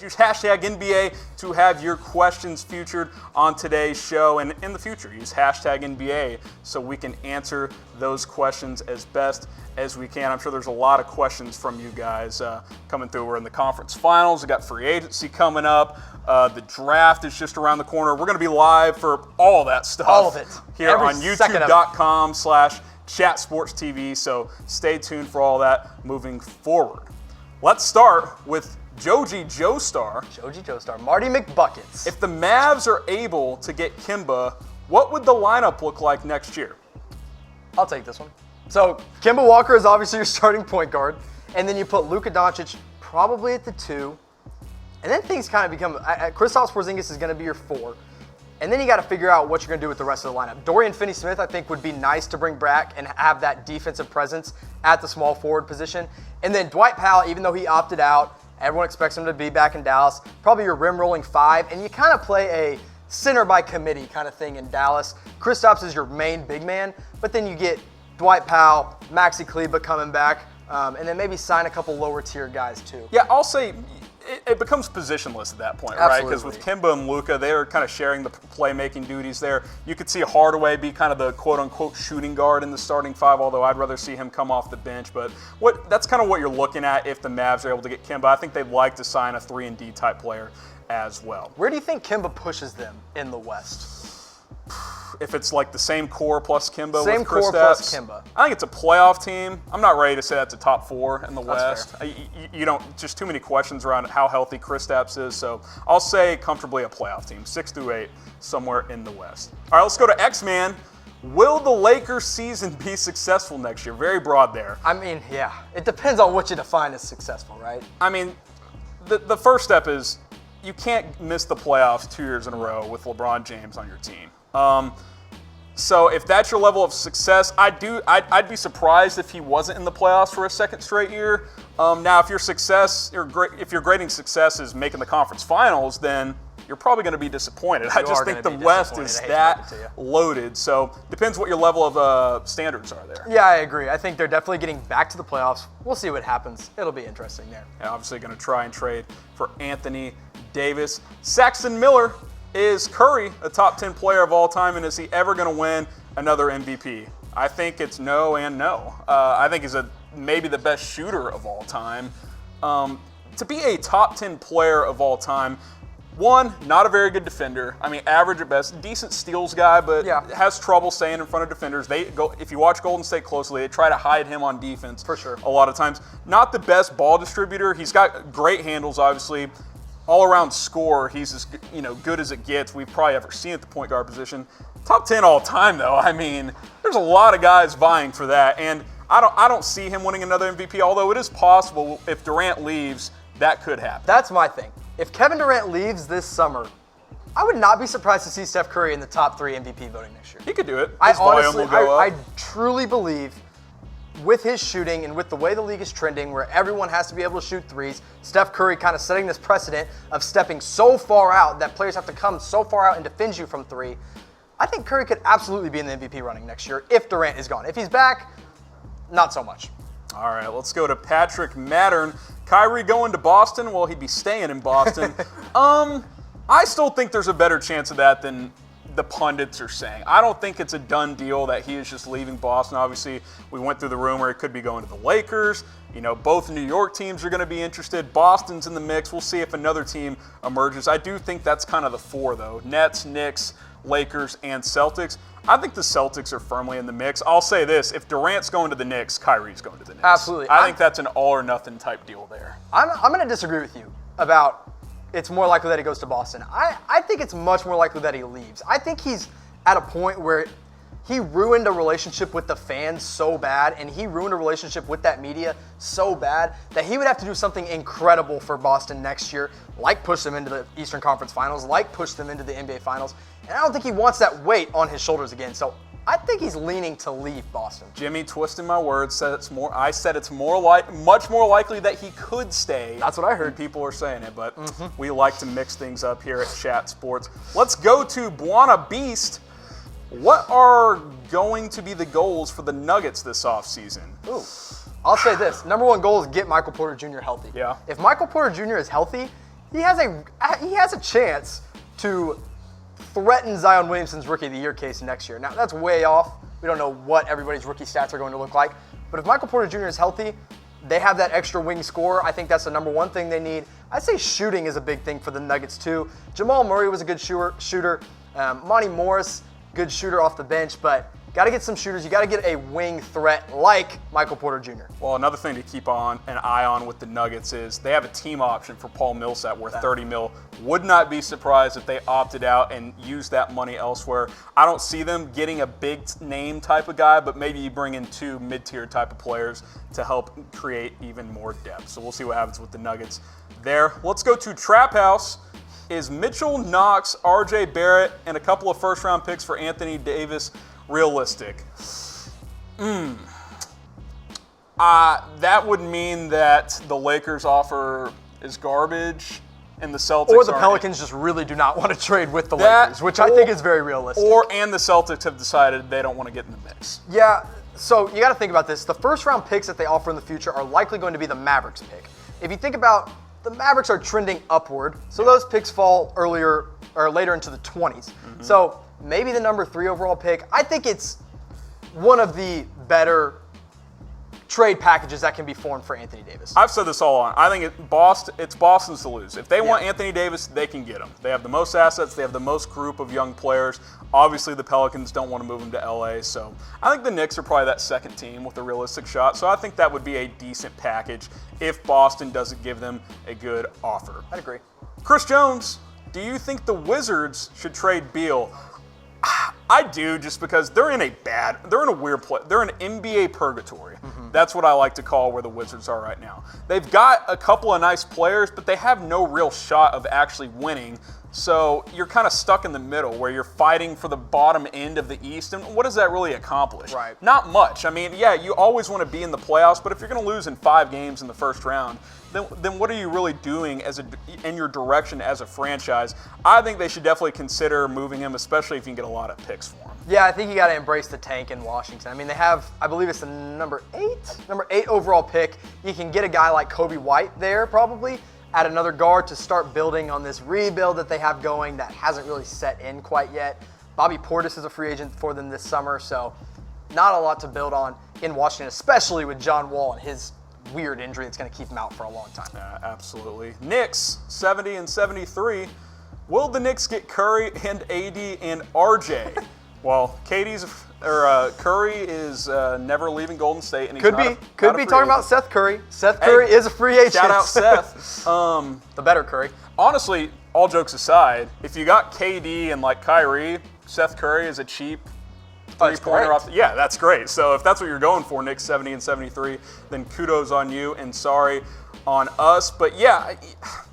Use hashtag NBA to have your questions featured on today's show, and in the future, use hashtag NBA so we can answer those questions as best as we can. I'm sure there's a lot of questions from you guys coming through. We're in the conference finals. We got free agency coming up. The draft is just around the corner. We're going to be live for all that stuff. All of it. Here on youtube.com/chatsportstv. So stay tuned for all that moving forward. Let's start with Joji Joestar. Joji Joestar. Marty McBuckets. If the Mavs are able to get Kemba, what would the lineup look like next year? I'll take this one. So Kemba Walker is obviously your starting point guard. And then you put Luka Doncic probably at the 2. And then things kind of become, Kristaps Porzingis is going to be your 4. And then you got to figure out what you're going to do with the rest of the lineup. Dorian Finney-Smith, I think, would be nice to bring back and have that defensive presence at the small forward position. And then Dwight Powell, even though he opted out, everyone expects him to be back in Dallas, probably your rim-rolling 5. And you kind of play a center by committee kind of thing in Dallas. Kristaps is your main big man, but then you get Dwight Powell, Maxi Kleber coming back, and then maybe sign a couple lower-tier guys too. Yeah, I'll say it becomes positionless at that point, right? Because with Kemba and Luka, they're kind of sharing the playmaking duties there. You could see Hardaway be kind of the quote-unquote shooting guard in the starting 5, although I'd rather see him come off the bench. But that's kind of what you're looking at if the Mavs are able to get Kemba. I think they'd like to sign a 3-and-D type player as well. Where do you think Kemba pushes them in the West? If it's like the same core plus Kemba same with core Kristaps, plus Kemba. I think it's a playoff team. I'm not ready to say that's a top 4 in the That's West. You don't, just too many questions around how healthy Kristaps is. So I'll say comfortably a playoff team, 6 through 8, somewhere in the West. All right, let's go to X-Man. Will the Lakers season be successful next year? Very broad there. I mean, yeah. It depends on what you define as successful, right? I mean, the first step is you can't miss the playoffs 2 years in a row with LeBron James on your team. So if that's your level of success, I'd be surprised if he wasn't in the playoffs for a second straight year. Now, if your grading success is making the conference finals, then you're probably going to be disappointed. I just think the West is that loaded. So depends what your level of standards are there. Yeah, I agree. I think they're definitely getting back to the playoffs. We'll see what happens. It'll be interesting there. And obviously going to try and trade for Anthony Davis. Saxon Miller. Is Curry a top 10 player of all time, and is he ever going to win another MVP? I think it's no and no. I think he's maybe the best shooter of all time. To be a top 10 player of all time, one, not a very good defender. I mean, average at best. Decent steals guy, but has trouble staying in front of defenders. If you watch Golden State closely, they try to hide him on defense for sure a lot of times. Not the best ball distributor. He's got great handles, obviously. All-around scorer, he's as good as it gets we've probably ever seen at the point guard position. Top 10 all time, though. I mean, there's a lot of guys vying for that, and I don't see him winning another MVP. Although it is possible if Durant leaves, that could happen. That's my thing. If Kevin Durant leaves this summer, I would not be surprised to see Steph Curry in the top 3 MVP voting next year. He could do it. I truly believe, with his shooting and with the way the league is trending, where everyone has to be able to shoot threes, Steph Curry kind of setting this precedent of stepping so far out that players have to come so far out and defend you from 3. I think Curry could absolutely be in the MVP running next year if Durant is gone. If he's back, not so much. All right, let's go to Patrick Mattern. Kyrie going to Boston? Well, he'd be staying in Boston. I still think there's a better chance of that than the pundits are saying. I don't think it's a done deal that he is just leaving Boston. Obviously, we went through the rumor it could be going to the Lakers. Both New York teams are going to be interested. Boston's in the mix. We'll see if another team emerges. I do think that's kind of the 4, though. Nets, Knicks, Lakers, and Celtics. I think the Celtics are firmly in the mix. I'll say this. If Durant's going to the Knicks, Kyrie's going to the Knicks. Absolutely. I think that's an all-or-nothing type deal there. I'm going to disagree with you about it's more likely that he goes to Boston. I think it's much more likely that he leaves. I think he's at a point where he ruined a relationship with the fans so bad, and he ruined a relationship with that media so bad that he would have to do something incredible for Boston next year, like push them into the Eastern Conference Finals, like push them into the NBA Finals. And I don't think he wants that weight on his shoulders again. So I think he's leaning to leave Boston. Jimmy, twisting my words, I said it's much more likely that he could stay. That's what I heard. People are saying it, but we like to mix things up here at Chat Sports. Let's go to Buona Beast. What are going to be the goals for the Nuggets this offseason? I'll say this. Number one goal is get Michael Porter Jr. healthy. Yeah. If Michael Porter Jr. is healthy, he has a chance to threaten Zion Williamson's Rookie of the Year case next year. Now, that's way off. We don't know what everybody's rookie stats are going to look like. But if Michael Porter Jr. is healthy, they have that extra wing scorer. I think that's the number one thing they need. I'd say shooting is a big thing for the Nuggets, too. Jamal Murray was a good shooter. Monty Morris, good shooter off the bench. But got to get some shooters. You got to get a wing threat like Michael Porter Jr. Well, another thing to keep an eye on with the Nuggets is they have a team option for Paul Millsap worth $30 million. Would not be surprised if they opted out and used that money elsewhere. I don't see them getting a big name type of guy, but maybe you bring in 2 mid-tier type of players to help create even more depth. So we'll see what happens with the Nuggets there. Let's go to Trap House. Is Mitchell, Knox, RJ Barrett, and a couple of first-round picks for Anthony Davis realistic? That would mean that the Lakers offer is garbage and the Celtics or the Pelicans just really do not want to trade with the Lakers, which I think is very realistic. And the Celtics have decided they don't want to get in the mix. Yeah, so you got to think about this. The first-round picks that they offer in the future are likely going to be the Mavericks pick. If you think about the Mavericks are trending upward, so those picks fall earlier or later into the 20s. So maybe the number 3 overall pick. I think it's one of the better trade packages that can be formed for Anthony Davis. I've said this all on. I think it's Boston's to lose. If they want Anthony Davis, they can get him. They have the most assets. They have the most group of young players. Obviously, the Pelicans don't want to move him to LA. So I think the Knicks are probably that second team with a realistic shot. So I think that would be a decent package if Boston doesn't give them a good offer. I'd agree. Chris Jones, do you think the Wizards should trade Beal? I do, just because they're in a weird place. They're in NBA purgatory. That's what I like to call where the Wizards are right now. They've got a couple of nice players, but they have no real shot of actually winning. So you're kind of stuck in the middle where you're fighting for the bottom end of the East. And what does that really accomplish? Right. Not much. I mean, yeah, you always want to be in the playoffs, but if you're going to lose in 5 games in the first round, then what are you really doing in your direction as a franchise? I think they should definitely consider moving him, especially if you can get a lot of picks for him. Yeah, I think you got to embrace the tank in Washington. I mean, they have, I believe it's the number 8 overall pick. You can get a guy like Kobe White there probably, add another guard to start building on this rebuild that they have going that hasn't really set in quite yet. Bobby Portis is a free agent for them this summer, so not a lot to build on in Washington, especially with John Wall and his weird injury that's going to keep him out for a long time. Absolutely. Knicks, 70 and 73. Will the Knicks get Curry and AD and RJ? Well, Curry is never leaving Golden State, and he's could be talking about Seth Curry. Seth Curry is a free agent. Shout out Seth. The better Curry. Honestly, all jokes aside, if you got KD and like Kyrie, Seth Curry is a cheap three-pointer off. Yeah, that's great. So if that's what you're going for, Knicks 70 and 73, then kudos on you and sorry on us. But yeah,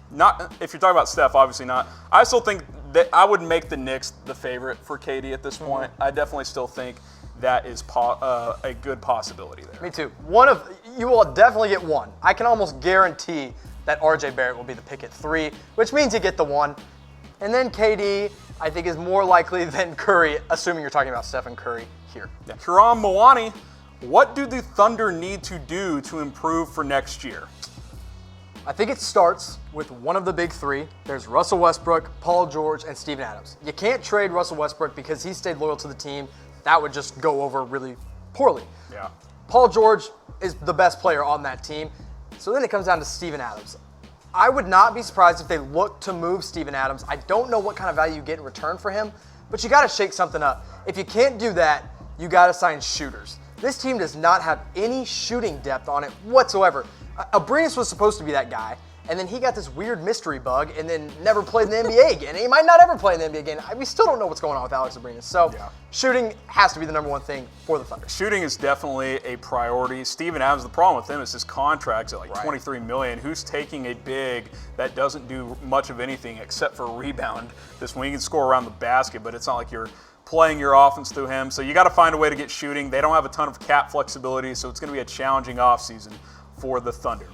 not if you're talking about Steph, obviously not. I still think that I would make the Knicks the favorite for KD at this point. I definitely still think that is a good possibility there. Me too. You will definitely get one. I can almost guarantee that RJ Barrett will be the pick at 3, which means you get the 1. And then KD, I think, is more likely than Curry, assuming you're talking about Stephen Curry here. Yeah. Hiram Moani, what do the Thunder need to do to improve for next year? I think it starts with one of the big 3. There's Russell Westbrook, Paul George, and Steven Adams. You can't trade Russell Westbrook because he stayed loyal to the team. That would just go over really poorly. Yeah. Paul George is the best player on that team. So then it comes down to Steven Adams. I would not be surprised if they look to move Steven Adams. I don't know what kind of value you get in return for him, but you got to shake something up. If you can't do that, you got to sign shooters. This team does not have any shooting depth on it whatsoever. Abrinas was supposed to be that guy, and then he got this weird mystery bug and then never played in the NBA again. And he might not ever play in the NBA again. We still don't know what's going on with Alex Abrinas. So shooting has to be the number 1 thing for the Thunder. Shooting is definitely a priority. Steven Adams, the problem with him is his contract's at like $23 million. Who's taking a big that doesn't do much of anything except for rebound this when he can score around the basket, but it's not like you're playing your offense through him. So you got to find a way to get shooting. They don't have a ton of cap flexibility, so it's going to be a challenging offseason for the Thunder.